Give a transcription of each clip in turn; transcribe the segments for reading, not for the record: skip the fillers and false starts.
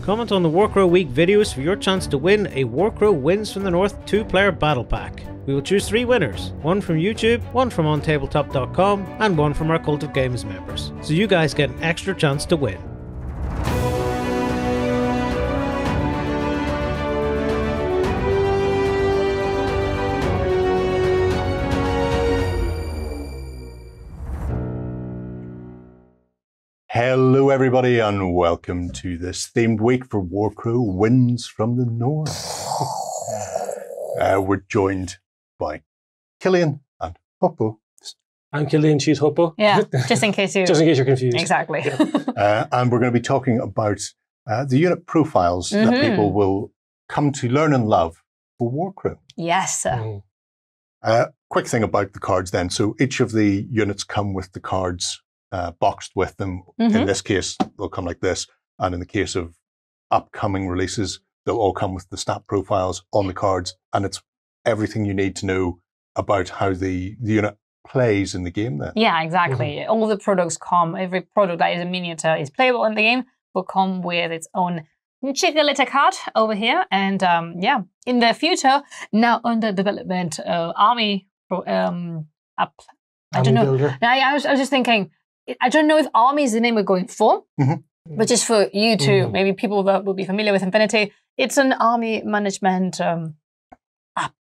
Comment on the Warcrow Week videos for your chance to win a Warcrow Wins from the North 2-player battle pack. We will choose 3 winners, one from YouTube, one from OnTabletop.com, and one from our Cult of Games members. So you guys get an extra chance to win. Hello everybody and welcome to this themed week for Warcrow Wins from the North. We're joined by Killian and Hoopoe. I'm Killian, she's Hoopoe. Yeah, just in case you're confused. Exactly. Yeah. And we're going to be talking about the unit profiles that people will come to learn and love for Warcrow. Yes. Quick thing about the cards then. So each of the units come with the cards boxed with them. In this case, they'll come like this. And in the case of upcoming releases, they'll all come with the stat profiles on the cards. And it's everything you need to know about how the unit plays in the game then. Yeah, exactly. All the products come, every product that is a miniature is playable in the game will come with its own cheeky little card over here. And yeah, in the future, now under development, Army, I don't know. Builder. I was just thinking, I don't know if Army is the name we're going for, but just for you two, maybe people that will be familiar with Infinity, it's an army management app.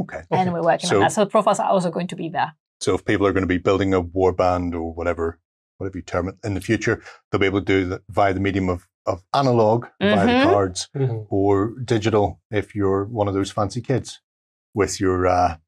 Okay. And we're working on that. So the profiles are also going to be there. So if people are going to be building a warband or whatever you term it in the future, they'll be able to do that via the medium of analog, via the cards, or digital if you're one of those fancy kids with your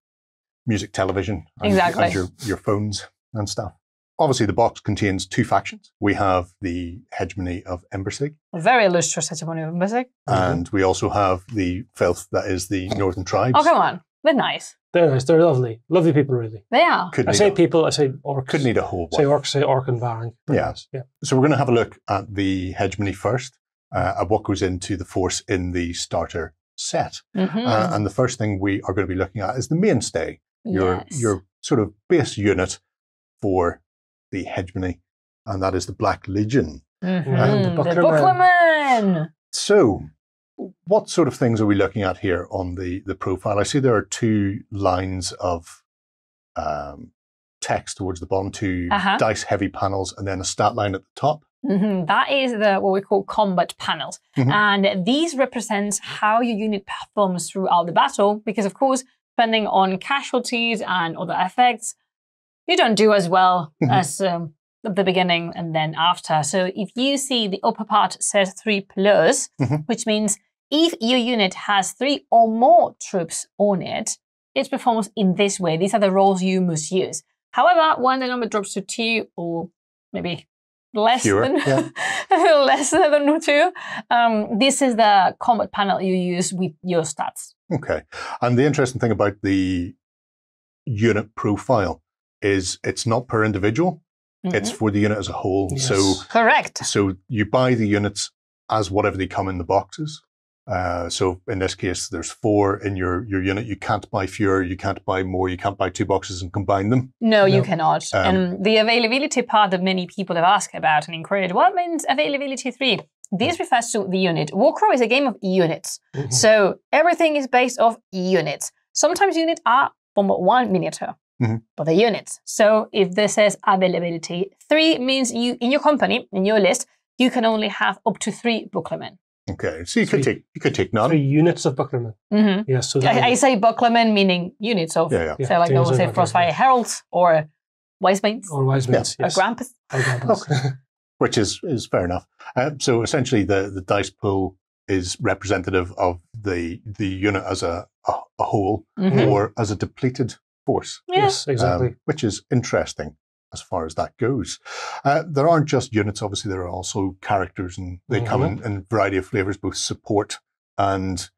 music television and, and your phones and stuff. Obviously, the box contains 2 factions. We have the hegemony of Embersig. A very illustrious hegemony of Embersig. And we also have the filth that is the Northern Tribes. Oh, come on. They're nice. They're nice. They're lovely. Lovely people, really. They are. I say people, I say orcs. Could need a whole one. Say orcs, say orc and baron. Yeah. Nice. Yeah. So we're going to have a look at the hegemony first, at what goes into the force in the starter set. And the first thing we are going to be looking at is the mainstay, your sort of base unit for the hegemony, and that is the Black Legion. And the Bucklerman. So, what sort of things are we looking at here on the profile? I see there are 2 lines of text towards the bottom, 2 dice-heavy panels, and then a stat line at the top. That is what we call combat panels. And these represents how your unit performs throughout the battle, because of course, depending on casualties and other effects, you don't do as well as at the beginning and then after. So if you see the upper part says 3+, which means if your unit has 3 or more troops on it, it performs in this way. These are the rolls you must use. However, when the number drops to 2 or maybe less than less than 2, this is the combat panel you use with your stats. Okay. And the interesting thing about the unit profile is it's not per individual, it's for the unit as a whole. Yes. So correct. So you buy the units as whatever they come in the boxes. So in this case, there's 4 in your unit. You can't buy fewer, you can't buy more, you can't buy 2 boxes and combine them. No, you cannot. And the availability part that many people have asked about and inquired, what means availability 3? This refers to the unit. Warcrow is a game of units. So everything is based off units. Sometimes units are from 1 miniature. But the units. So if this says availability 3, means you in your company, in your list, you can only have up to 3 Bucklermen. Okay, so you could take none. 3 units of Bucklermen. Yes. So I say Bucklermen meaning units of. So like I will say Frostfire Heralds or Wisemanes. Or Wisemanes, yes. Or Grampus. Okay. Which is fair enough. So essentially, the dice pool is representative of the unit as a whole, or as a depleted force. Yes, exactly. Which is interesting as far as that goes. There aren't just units, obviously, there are also characters, and they come in a variety of flavors, both support and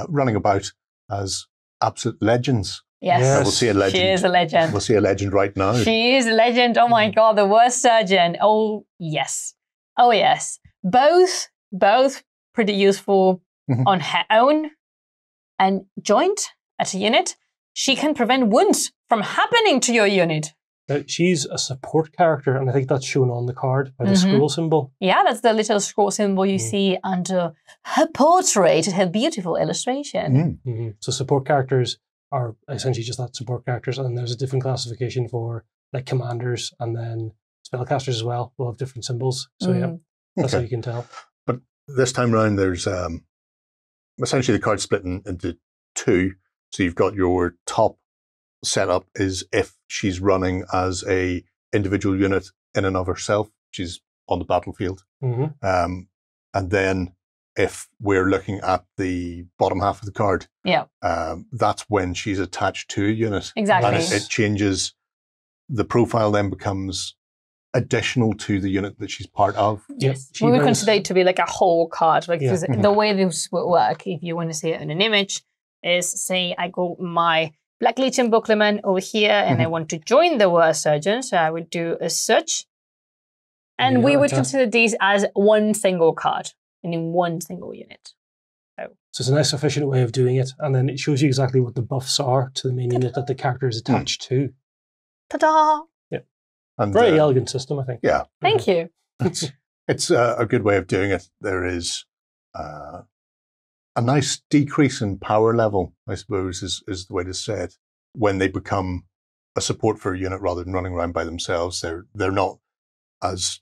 running about as absolute legends. Yes. We'll see a legend. She is a legend. We'll see a legend right now. She is a legend. Oh my God, the worst surgeon. Oh, yes. Oh, yes. Both pretty useful on her own and joint as a unit. She can prevent wounds from happening to your unit. She's a support character, and I think that's shown on the card by the scroll symbol. Yeah, that's the little scroll symbol you see under her portrait, her beautiful illustration. So support characters are essentially just that, support characters, and there's a different classification for like commanders, and then spellcasters as well will have different symbols. So yeah, that's how you can tell. But this time around, there's essentially the card split into two. So you've got your top setup is if she's running as a individual unit in and of herself, she's on the battlefield. And then if we're looking at the bottom half of the card, that's when she's attached to a unit. Exactly. And it changes, the profile then becomes additional to the unit that she's part of. Yes. We would consider it to be like a whole card. Like the way this would work, if you want to see it in an image, is say I got my Black Legion Bucklerman over here and I want to join the War Surgeon, so I would do a search. And we would consider these as one single card and in one single unit. So it's a nice efficient way of doing it. And then it shows you exactly what the buffs are to the main unit that the character is attached to. Ta-da! Yeah. And, very elegant system, I think. Yeah. Thank you. It's a good way of doing it. There is a nice decrease in power level, I suppose, is the way to say it. When they become a support for a unit rather than running around by themselves, they're not as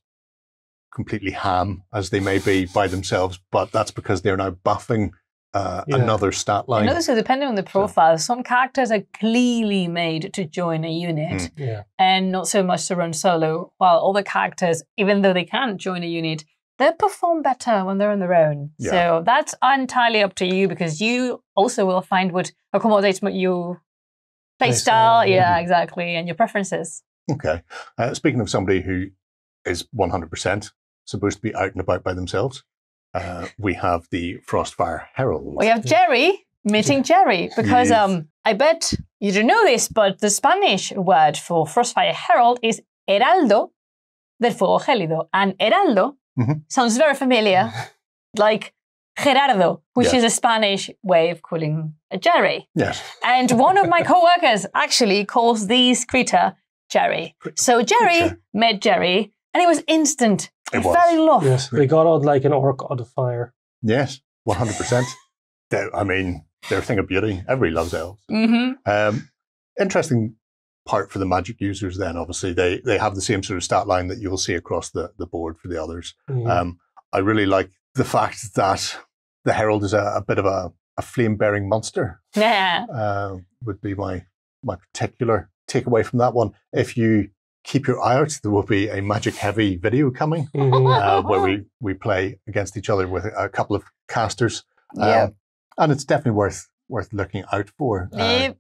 completely ham as they may be by themselves, but that's because they're now buffing another stat line. And also, depending on the profile, some characters are clearly made to join a unit and not so much to run solo, while other characters, even though they can't join a unit, they perform better when they're on their own. Yeah. So that's entirely up to you, because you also will find what accommodates your playstyle, exactly, and your preferences. Okay. Speaking of somebody who is 100% supposed to be out and about by themselves, we have the Frostfire Herald. We have Jerry meeting Jerry, because I bet you don't know this, but the Spanish word for Frostfire Herald is heraldo del fuego gélido. And heraldo sounds very familiar, like Gerardo, which is a Spanish way of calling a Jerry. Yes. And one of my co-workers actually calls these critter Jerry. So Jerry met Jerry, and it was instant. It fell in love. Yes, they got on like an orc out of fire. Yes, 100%. I mean, they're a thing of beauty. Everybody loves elves. Interesting part for the Magic users then, obviously. They have the same sort of stat line that you'll see across the board for the others. I really like the fact that the Herald is a bit of a flame-bearing monster. Yeah. Would be my particular takeaway from that one. If you keep your eye out, there will be a Magic-heavy video coming where we play against each other with a couple of casters. And it's definitely worth looking out for.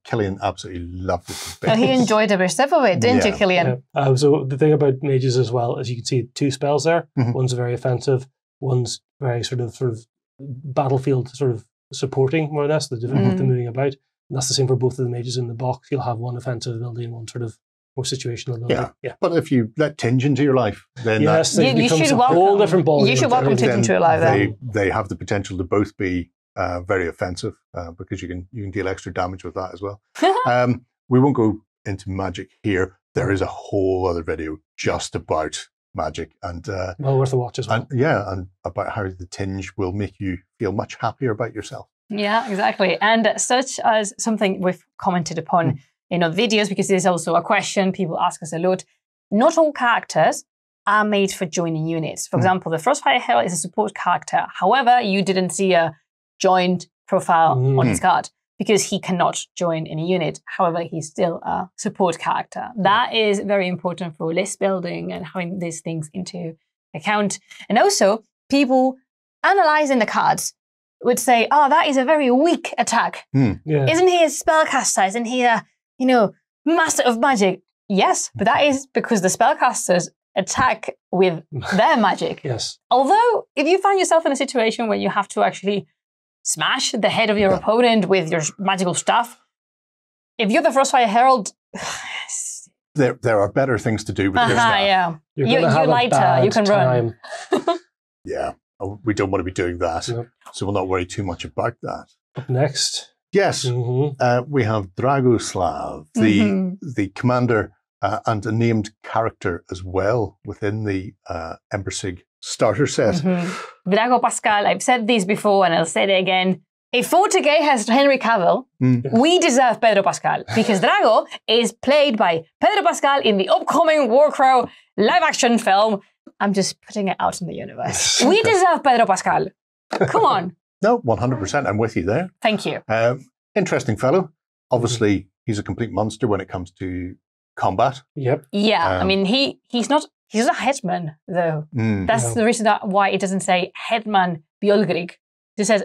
Killian absolutely loved it. He enjoyed every step of it, didn't you, Killian? So the thing about mages as well, as you can see, two spells there. One's very offensive, one's very sort of battlefield sort of supporting, more or less, the moving about. And that's the same for both of the mages in the box. You'll have one offensive ability and one sort of more situational ability. Yeah. But if you let Tinge into your life, then it becomes a whole different ball. You should welcome Tinge into your life. They have the potential to both be very offensive because you can deal extra damage with that as well. We won't go into Magic here. There is a whole other video just about Magic, and well worth a watch as well. And about how the Tinge will make you feel much happier about yourself. Yeah, exactly. And such as something we've commented upon in our videos, because there's also a question people ask us a lot. Not all characters are made for joining units. For example, the Frostfire Herald is a support character. However, you didn't see a joined profile on his card because he cannot join in a unit. However, he's still a support character. That is very important for list building and having these things into account. And also, people analyzing the cards would say, oh, that is a very weak attack. Isn't he a spellcaster? Isn't he a, master of magic? Yes, but that is because the spellcasters attack with their magic. Yes. Although, if you find yourself in a situation where you have to actually smash the head of your opponent with your magical stuff, if you're the Frostfire Herald, there are better things to do with your stuff. Yeah. You're lighter, you can run. Yeah, we don't want to be doing that. So we'll not worry too much about that. Up next. Yes, we have Dragoslav, the commander and a named character as well within the Embersig starter set. Drago Pascal, I've said this before and I'll say it again. If 40K has Henry Cavill, we deserve Pedro Pascal because Drago is played by Pedro Pascal in the upcoming Warcrow live-action film. I'm just putting it out in the universe. We deserve Pedro Pascal. Come on. No, 100%. I'm with you there. Thank you. Interesting fellow. Obviously, he's a complete monster when it comes to combat. Yep. Yeah, I mean, he's not a headman, though. That's the reason why it doesn't say headman Bjolgrig. It says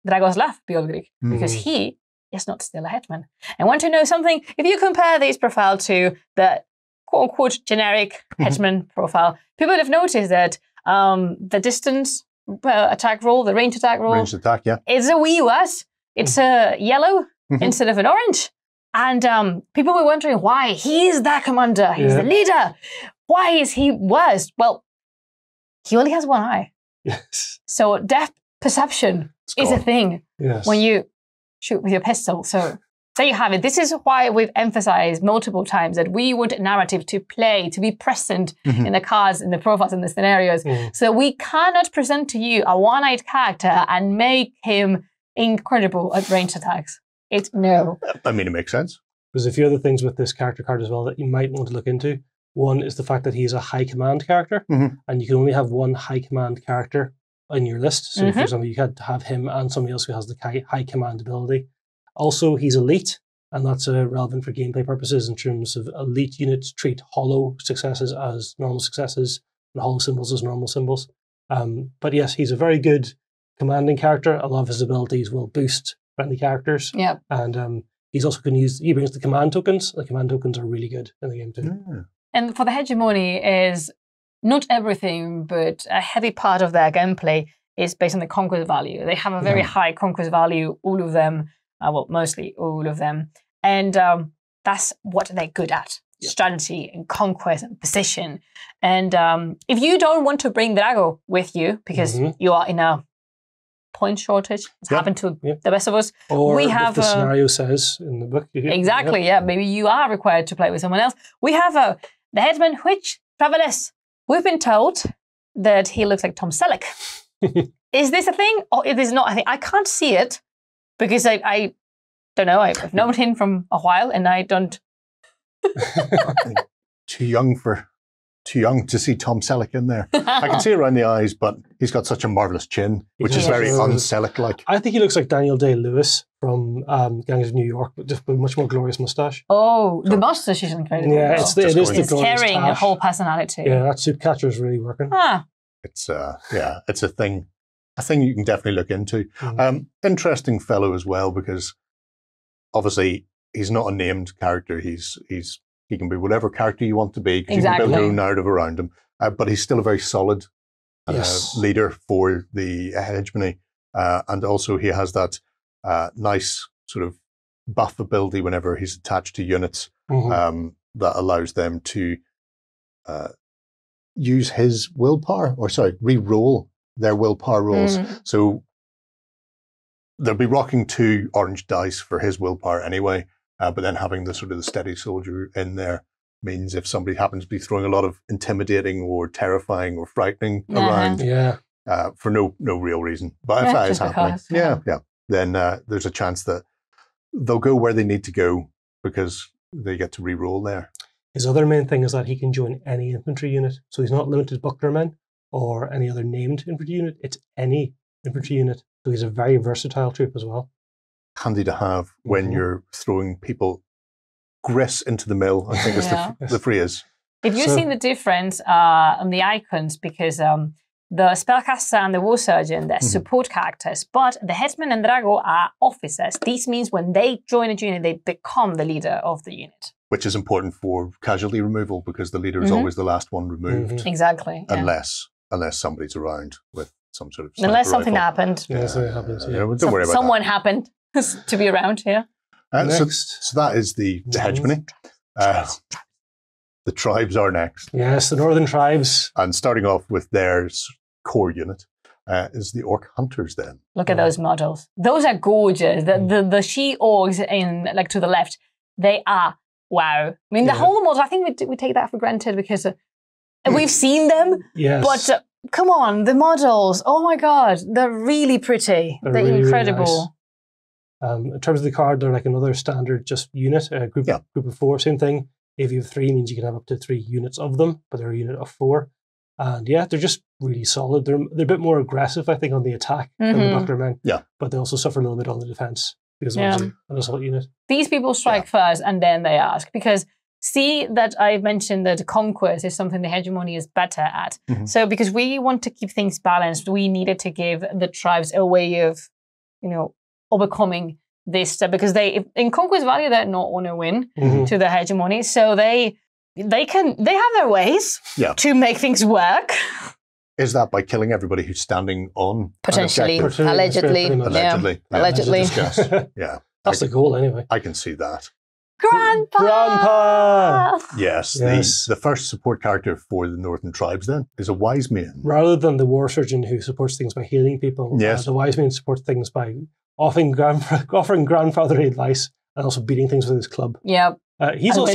Dragoslav Bjolgrig, because he is not still a headman. And want to know something? If you compare this profile to the quote-unquote generic headman profile, people have noticed that the distance attack roll, the range attack roll, is a wee worse. It's a yellow instead of an orange. And people were wondering why. He's the commander. He's the leader. Why is he worse? Well, he only has one eye. Yes. So depth perception is a thing when you shoot with your pistol. So there you have it. This is why we've emphasized multiple times that we want narrative to play, to be present in the cards, in the profiles, in the scenarios. So we cannot present to you a one-eyed character and make him incredible at ranged attacks. No. I mean, it makes sense. There's a few other things with this character card as well that you might want to look into. One is the fact that he's a high command character, and you can only have one high command character in your list. So, for example, you had to have him and somebody else who has the high command ability. Also, he's elite, and that's relevant for gameplay purposes in terms of elite units treat hollow successes as normal successes and hollow symbols as normal symbols. But yes, he's a very good commanding character. A lot of his abilities will boost friendly characters. Yeah. And he's also going to he brings the command tokens. The command tokens are really good in the game too. And for the hegemony is not everything, but a heavy part of their gameplay is based on the conquest value. They have a very high conquest value, all of them, well, mostly all of them. And that's what they're good at. Strategy and conquest and position. And if you don't want to bring Drago with you because you are in a point shortage, it's happened to the best of us. Or we have the scenario says in the book. Exactly, maybe you are required to play with someone else. We have the headman, which, travelers, we've been told that he looks like Tom Selleck. Is this a thing or is this not a thing? I can't see it because I don't know. I've known him from a while and I don't. Too young to see Tom Selleck in there. I can see around the eyes, but he's got such a marvellous chin, which is very un-Selleck-like. I think he looks like Daniel Day-Lewis from Gangs of New York, but just with a much more glorious moustache. Oh, the moustache is incredible. Yeah, it is the glorious carrying tash. a whole personality. Yeah, that soup catcher is really working. It's it's a thing you can definitely look into. Interesting fellow as well, because obviously he's not a named character. He can be whatever character you want to be, because you can build your own narrative around him. But he's still a very solid leader for the hegemony. And also he has that nice sort of buff ability whenever he's attached to units that allows them to use his willpower, re-roll their willpower rolls. So they'll be rocking 2 orange dice for his willpower anyway. But then having the sort of the steady soldier in there means if somebody happens to be throwing a lot of intimidating or terrifying or frightening around for no real reason, but if that is happening, then there's a chance that they'll go where they need to go because they get to re-roll there. His other main thing is that he can join any infantry unit. So he's not limited to bucklermen or any other named infantry unit. It's any infantry unit. So he's a very versatile troop as well. Handy to have when you're throwing people grist into the mill, I think is the phrase. If you've seen the difference on the icons, because the Spellcaster and the War Surgeon, they're support characters, but the Headman and Drago are officers. This means when they join a unit, they become the leader of the unit. Which is important for casualty removal, because the leader is always the last one removed. Exactly. Unless somebody's around with some sort of unless something happened. Something happens. Don't worry about someone that. happened to be around here. So that is the hegemony. The tribes are next. Yes, the northern tribes. And starting off with their core unit is the Orc Hunters then. Look at those models. Those are gorgeous. The she-orgs in, like, to the left, they are wow. I mean, the whole model, I think we take that for granted because we've seen them. Yes. But come on, the models, oh my God, they're really pretty. They're really, incredible. Really nice. In terms of the card, they're like another standard just unit, group of 4, same thing. If you have 3, means you can have up to 3 units of them, but they're a unit of 4. And yeah, they're just really solid. They're a bit more aggressive, I think, on the attack than the Buckler men. Yeah. But they also suffer a little bit on the defense because of an assault unit. These people strike first and then they ask, because see that I mentioned that conquest is something the hegemony is better at. So because we want to keep things balanced, we needed to give the tribes a way of, overcoming this stuff, because in conquest value, they're not on a win to the hegemony. So they have their ways to make things work. Is that by killing everybody who's standing on potentially, allegedly. Yeah. That's the goal anyway. I can see that. Grandpa! Yes. The first support character for the Northern tribes then is a wise man. Rather than the war surgeon who supports things by healing people, the wise man supports things by offering grandfatherly advice and also beating things with his club. Yep. He's as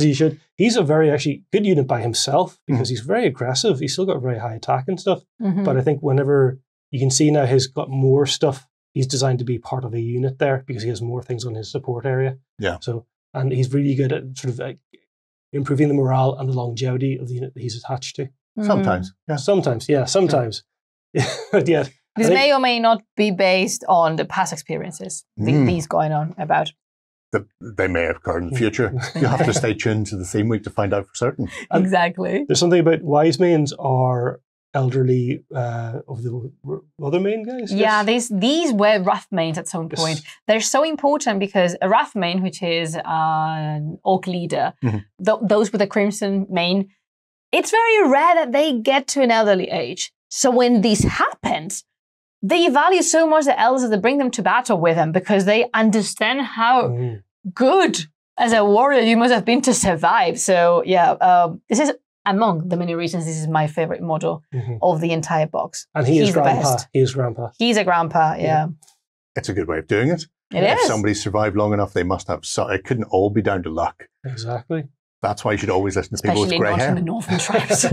he should. He's a very actually good unit by himself because he's very aggressive. He's still got very high attack and stuff. But I think whenever you can see now he's got more stuff, he's designed to be part of a unit there because he has more things on his support area. Yeah. So, and he's really good at sort of improving the morale and the longevity of the unit that he's attached to. Sometimes. Sometimes. But yeah. This may or may not be based on the past experiences these going on about. They may occur in the future. You have to stay tuned to the theme week to find out for certain. Exactly. There's something about wise mains are elderly of the other main guys. Yeah, these were Wrath mains at some point. They're so important because a Wrath main, which is an orc leader, those with a crimson main, it's very rare that they get to an elderly age. So when this happens, they value so much the elders that they bring them to battle with them because they understand how good as a warrior you must have been to survive. So yeah, this is among the many reasons this is my favorite model of the entire box. And he's grandpa. The best. He is grandpa. He's a grandpa, yeah. It's a good way of doing it. If somebody survived long enough, they must have. It couldn't all be down to luck. Exactly. That's why you should always listen to people with grey hair. Especially not in the Northern tribes.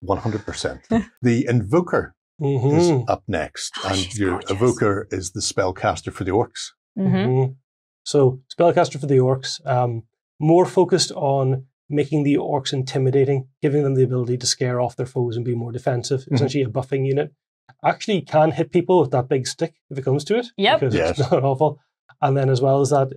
100%. The Invoker is up next, and your Evoker is the spellcaster for the orcs. So, spellcaster for the orcs, more focused on making the orcs intimidating, giving them the ability to scare off their foes and be more defensive. Essentially, a buffing unit. Actually, can hit people with that big stick if it comes to it. Yep. Because it's not awful. And then, as well as that,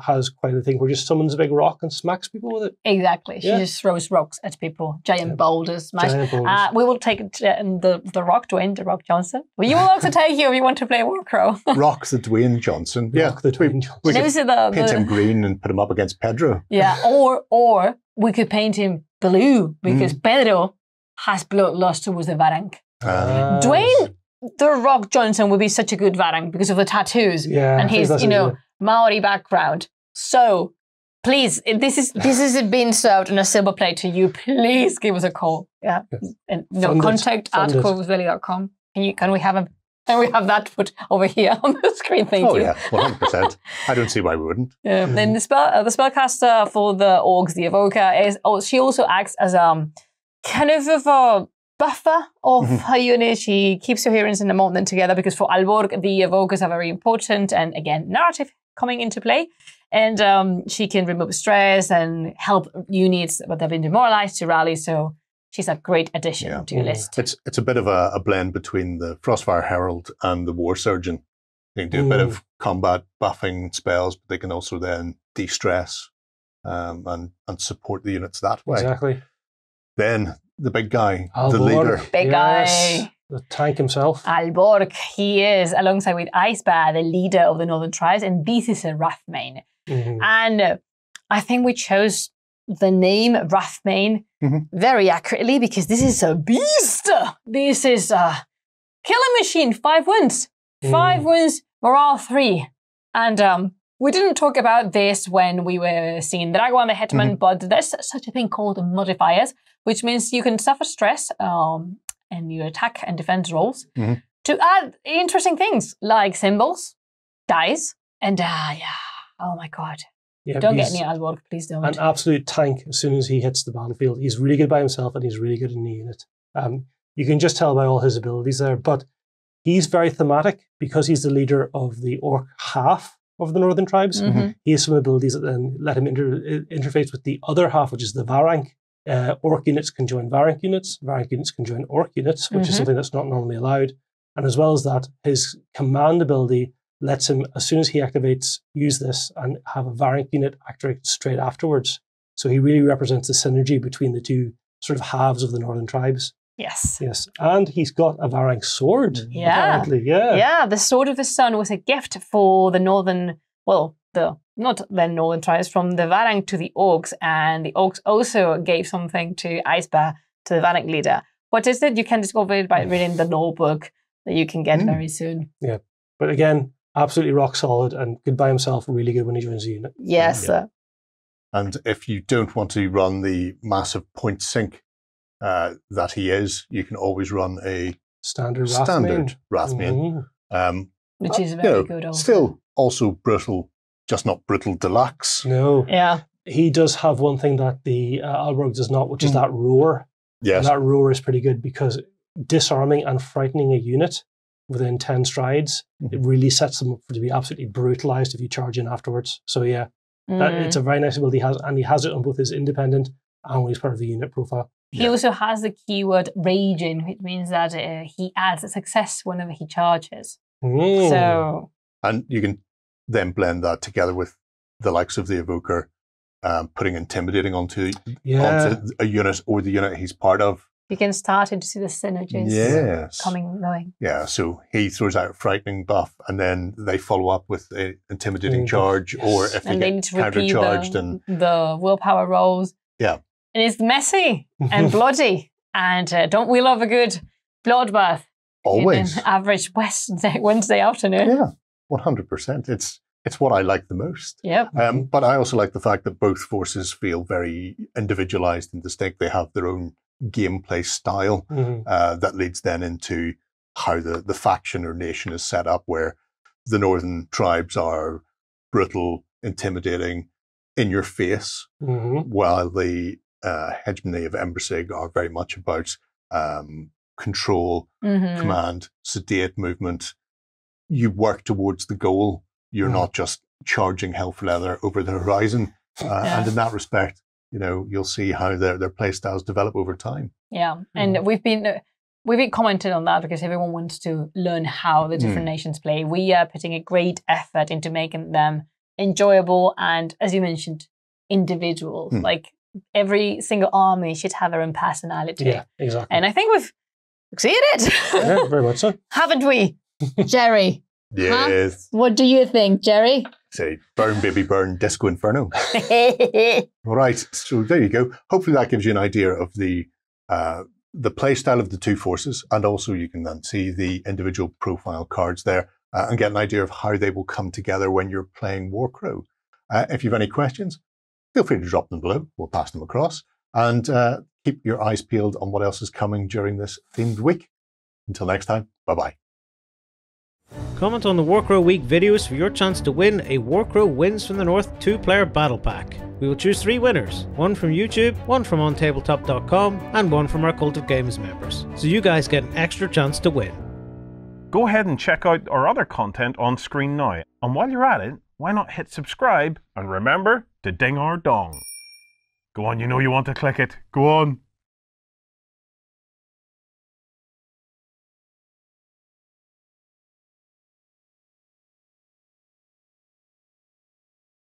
has quite a thing where just summons a big rock and smacks people with it. Exactly. She just throws rocks at people. Giant boulders. Giant boulders. We will take the rock, Dwayne, the Rock Johnson. Well, you will also take you if you want to play Warcrow. Rock the Dwayne Johnson. Rock the Dwayne Johnson. We could paint him green and put him up against Pedro. Yeah, or we could paint him blue because Pedro has bloodlust towards the Varang. Dwayne the Rock Johnson would be such a good Varang because of the tattoos and his, Maori background. So, please, this is being served on a silver plate to you. Please give us a call. Yeah, and contact at corvusbelli.com. Can we have that put over here on the screen? Thank you. Oh yeah, 100%. I don't see why we wouldn't. Then the spellcaster for the orcs, the Evoker, she also acts as kind of a buffer of her unit. She keeps coherence in the mountain together because for Alborg, the evokers are very important, and again, narrative coming into play. And she can remove stress and help units that have been demoralized to rally. So she's a great addition to your list. It's a bit of a blend between the Frostfire Herald and the War Surgeon. They can do a bit of combat buffing spells, but they can also then de-stress and support the units that way. Exactly. Then the big guy, Alborg, the leader. Big guy. The tank himself. Alborg, he is, alongside with Icebear, the leader of the Northern Tribes, and this is a Wrathmane. And I think we chose the name Wrathmane very accurately because this is a beast. This is a killing machine, 5 wins. 5 wins, morale 3. And we didn't talk about this when we were seeing Drago and the Hetman, but there's such a thing called modifiers, which means you can suffer stress in your attack and defense rolls to add interesting things like symbols, dice, and oh my god, Yeah, Don't get near Alborg, please don't. An absolute tank as soon as he hits the battlefield. He's really good by himself and he's really good in the unit. You can just tell by all his abilities there, but he's very thematic because he's the leader of the orc half of the northern tribes. He has some abilities that then let him interface with the other half, which is the Varank. Orc units can join Varank units. Varank units can join orc units, which is something that's not normally allowed. And as well as that, his command ability lets him, as soon as he activates, use this and have a Varank unit activate straight afterwards. So he really represents the synergy between the two sort of halves of the northern tribes. Yes. Yes. And he's got a Varank sword. Yeah. Apparently. Yeah. Yeah. The Sword of the Sun was a gift for the northern, well, not the northern tribes, from the Varank to the Orcs. And the Orcs also gave something to Icebear, to the Varank leader. What is it? You can discover it by reading the lore book that you can get very soon. Yeah. But again, absolutely rock solid and good by himself, really good when he joins the unit. Yes. And if you don't want to run the massive point sink that he is, you can always run a standard Wrathmane. Which is very good also. Still also brutal, just not brutal deluxe. No. Yeah. He does have one thing that the Alborg does not, which is that roar. Yes. And that roar is pretty good because disarming and frightening a unit within 10 strides, it really sets them up to be absolutely brutalized if you charge in afterwards. So yeah, it's a very nice ability, and he has it on both his independent and when he's part of the unit profile. He also has the keyword raging, which means that he adds a success whenever he charges. So, and you can then blend that together with the likes of the Evoker, putting intimidating onto a unit or the unit he's part of. You can start to see the synergies coming and going. Yeah, so he throws out a frightening buff, and then they follow up with an intimidating charge, or if they get countercharged. The willpower rolls. Yeah. And it's messy and bloody, and don't we love a good bloodbath? Always. Average Wednesday afternoon. Yeah, 100%. It's what I like the most. Yep. But I also like the fact that both forces feel very individualized and distinct. They have their own gameplay style that leads then into how the faction or nation is set up, where the northern tribes are brutal, intimidating, in your face, while the hegemony of Embersig are very much about control, command, sedate movement. You work towards the goal. You're not just charging hell for leather over the horizon. And in that respect, you'll see how their play styles develop over time. Yeah, and we've been commented on that because everyone wants to learn how the different nations play. We are putting a great effort into making them enjoyable and, as you mentioned, individual. Like every single army should have their own personality. Yeah, exactly. And I think we've succeeded. Yeah, very much so. Haven't we, Jerry? Yes. Huh? What do you think, Jerry? Say, burn, baby, burn, Disco Inferno. All right, so there you go. Hopefully that gives you an idea of the play style of the two forces, and also you can then see the individual profile cards there and get an idea of how they will come together when you're playing Warcrow. If you have any questions, feel free to drop them below. We'll pass them across. And keep your eyes peeled on what else is coming during this themed week. Until next time, bye-bye. Comment on the Warcrow Week videos for your chance to win a Warcrow Wins from the North 2-player battle pack. We will choose 3 winners, one from YouTube, one from OnTableTop.com, and one from our Cult of Games members. So you guys get an extra chance to win. Go ahead and check out our other content on screen now. And while you're at it, why not hit subscribe and remember to ding our dong. Go on, you know you want to click it. Go on.